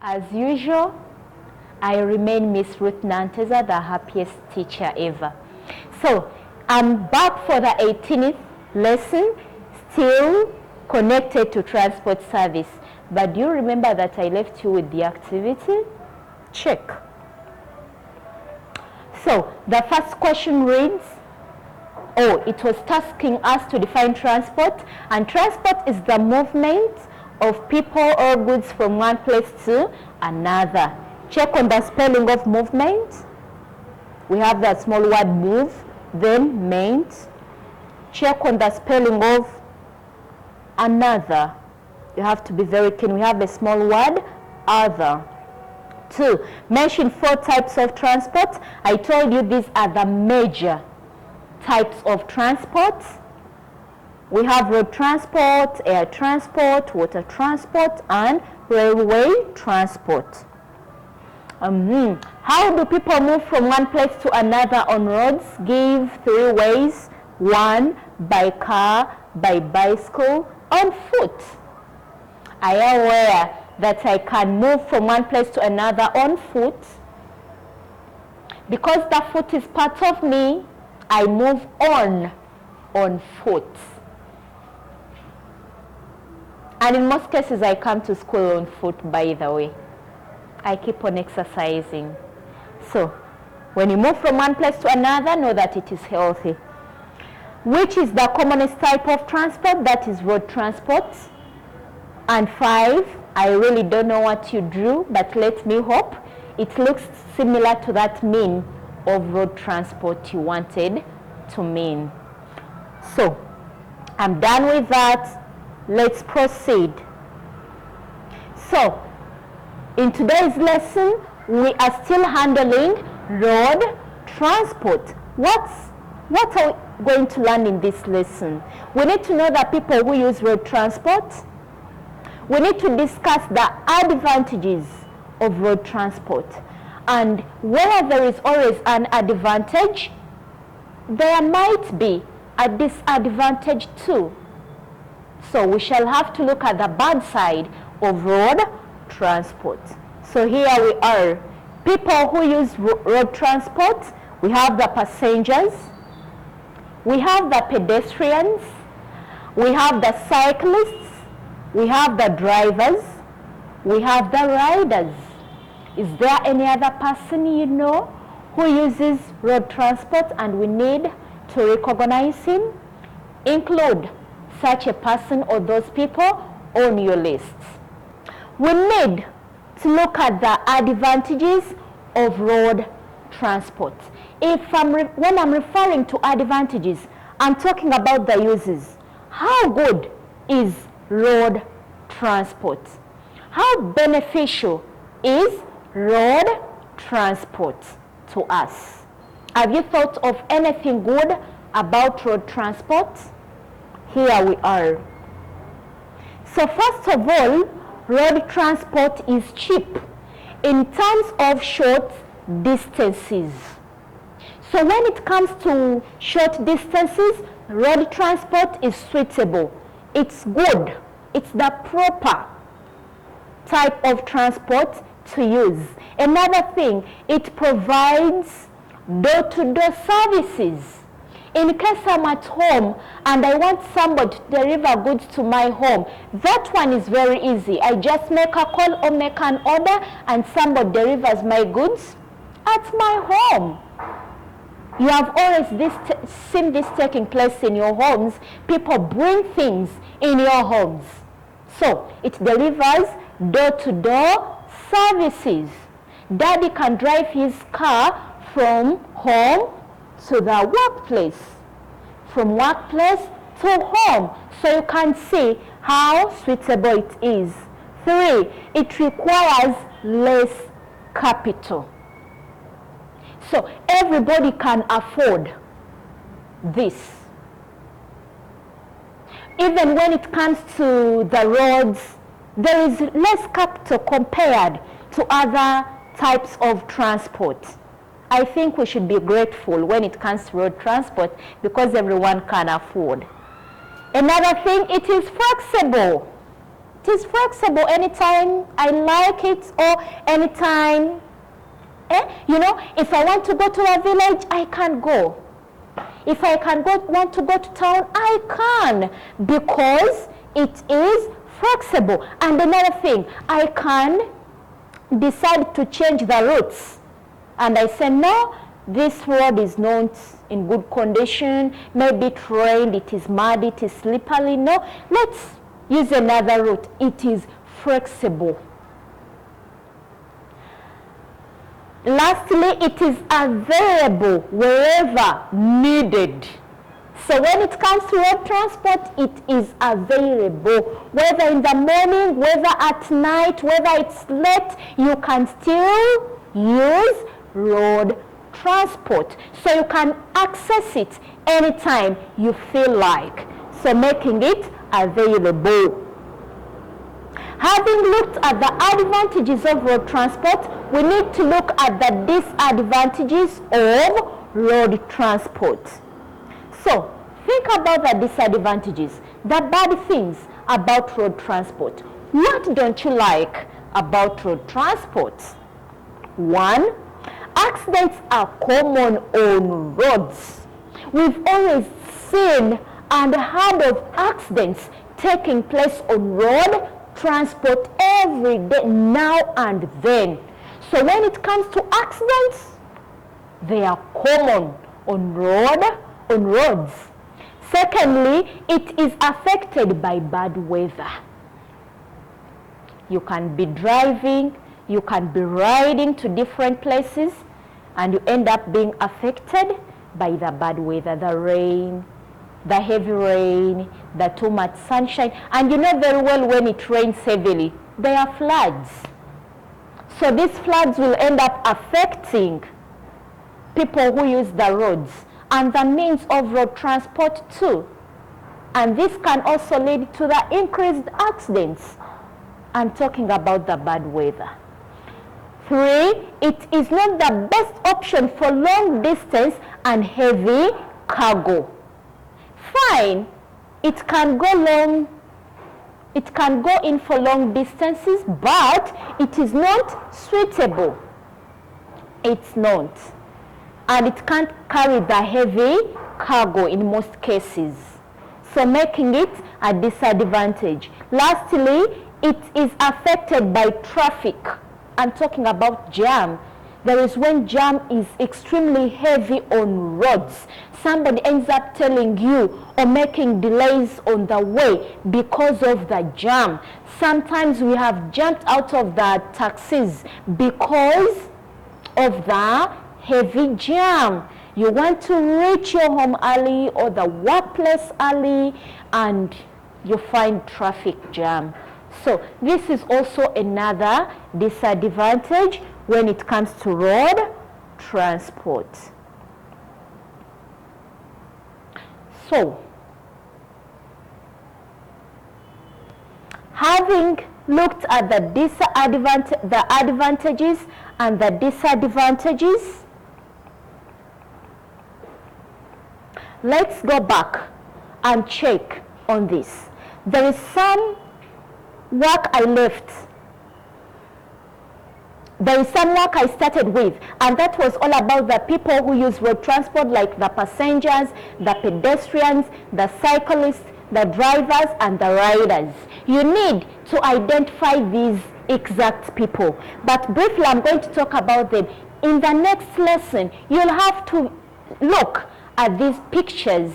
As usual, I remain Miss Ruth Nanteza, the happiest teacher ever. So, I'm back for the 18th lesson, still connected to transport service. But do you remember that I left you with the activity? Check. So, the first question reads, it was tasking us to define transport, and transport is the movement of people or goods from one place to another. Check on the spelling of movement. We have the small word move, then meant. Check on the spelling of another. You have to be very keen. We have a small word, other. 2, mention 4 types of transport. I told you these are the major types of transport. We have road transport, air transport, water transport, and railway transport. How do people move from one place to another on roads? Give 3 ways. 1, by car, by bicycle, on foot. I am aware that I can move from one place to another on foot. Because the foot is part of me, I move on foot. And in most cases, I come to school on foot, by the way. I keep on exercising. So, when you move from one place to another, know that it is healthy. Which is the commonest type of transport? That is road transport. And 5, I really don't know what you drew, but let me hope it looks similar to that mean of road transport you wanted to mean. So, I'm done with that. Let's proceed. So, in today's lesson, we are still handling road transport. What are we going to learn in this lesson? We need to know the people who use road transport. We need to discuss the advantages of road transport. And where there is always an advantage, there might be a disadvantage too. So we shall have to look at the bad side of road transport. So here we are. People who use road transport, we have the passengers, we have the pedestrians, we have the cyclists, we have the drivers, we have the riders. Is there any other person you know who uses road transport and we need to recognize him? Include such a person or those people on your list. We need to look at the advantages of road transport. When I'm referring to advantages, I'm talking about the uses. How good is road transport? How beneficial is road transport to us? Have you thought of anything good about road transport? Here we are. So first of all, road transport is cheap in terms of short distances. So when it comes to short distances, road transport is suitable. It's good. It's the proper type of transport to use. Another thing, it provides door-to-door services. In case I'm at home and I want somebody to deliver goods to my home, that one is very easy. I just make a call or make an order and somebody delivers my goods at my home. You have always seen this taking place in your homes. People bring things in your homes. So it delivers door-to-door services. Daddy can drive his car from home to the workplace, from workplace to home. So you can see how suitable it is. 3, it requires less capital. So everybody can afford this. Even when it comes to the roads, there is less capital compared to other types of transport. I think we should be grateful when it comes to road transport because everyone can afford. Another thing, it is flexible. It is flexible anytime I like it or anytime. You know, if I want to go to a village, I can go. If I want to go to town, I can, because it is flexible. And another thing, I can decide to change the routes. And I say, no, this road is not in good condition. Maybe it rained, it is muddy, it is slippery. No, let's use another route. It is flexible. Lastly, it is available wherever needed. So when it comes to road transport, it is available. Whether in the morning, whether at night, whether it's late, you can still use road transport. So you can access it anytime you feel like. So making it available. Having looked at the advantages of road transport, we need to look at the disadvantages of road transport. So, think about the disadvantages, the bad things about road transport. What don't you like about road transport? 1, accidents are common on roads. We've always seen and heard of accidents taking place on road transport every day, now and then. So when it comes to accidents, they are common on roads. Secondly, it is affected by bad weather. You can be driving, you can be riding to different places, and you end up being affected by the bad weather, the rain, the heavy rain, the too much sunshine. And you know very well when it rains heavily, there are floods. So these floods will end up affecting people who use the roads and the means of road transport too. And this can also lead to the increased accidents. I'm talking about the bad weather. 3, it is not the best option for long distance and heavy cargo. Fine, it can go in for long distances, but it is not suitable. It's not. And it can't carry the heavy cargo in most cases. So making it a disadvantage. Lastly, it is affected by traffic. I'm talking about jam. There is when jam is extremely heavy on roads. Somebody ends up telling you or making delays on the way because of the jam. Sometimes we have jumped out of the taxis because of the heavy jam. You want to reach your home early or the workplace early, and you find traffic jam. So this is also another disadvantage when it comes to road transport. So, having looked at the advantages and the disadvantages, let's go back and check on this. There is some work I left. There is some work I started with, and that was all about the people who use road transport, like the passengers, the pedestrians, the cyclists, the drivers, and the riders. You need to identify these exact people. But briefly, I'm going to talk about them. In the next lesson, you'll have to look at these pictures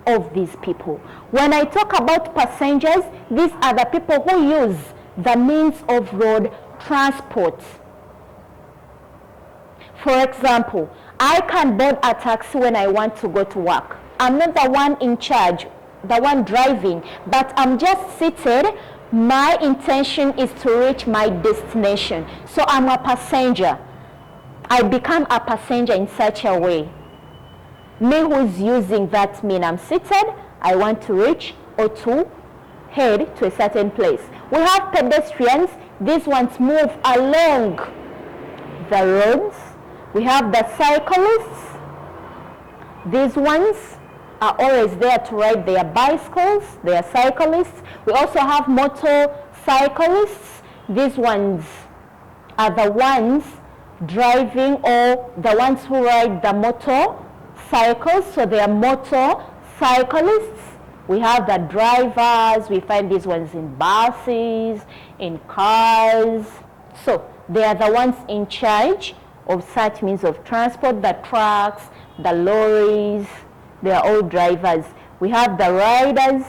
of these people. When I talk about passengers, these are the people who use the means of road transport. For example, I can board a taxi when I want to go to work. I'm not the one in charge, the one driving, but I'm just seated. My intention is to reach my destination. So I'm a passenger. I become a passenger in such a way. Me who is using that mean I'm seated, I want to reach or to head to a certain place. We have pedestrians. These ones move along the roads. We have the cyclists. These ones are always there to ride their bicycles. They are cyclists. We also have motorcyclists. cyclists, these ones are the ones driving, or the ones who ride the motorcycles, so they are motorcyclists. We have the drivers, we find these ones in buses, in cars. So they are the ones in charge of such means of transport, the trucks, the lorries, they are all drivers. We have the riders,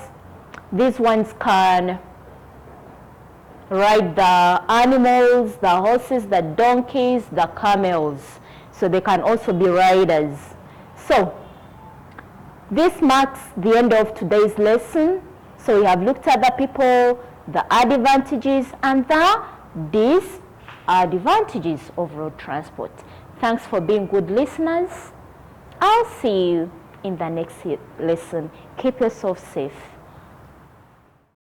these ones can ride the animals, the horses, the donkeys, the camels. So they can also be riders. So this marks the end of today's lesson. So we have looked at the people, the advantages and the disadvantages of road transport. Thanks for being good listeners. I'll see you in the next lesson. Keep yourself safe.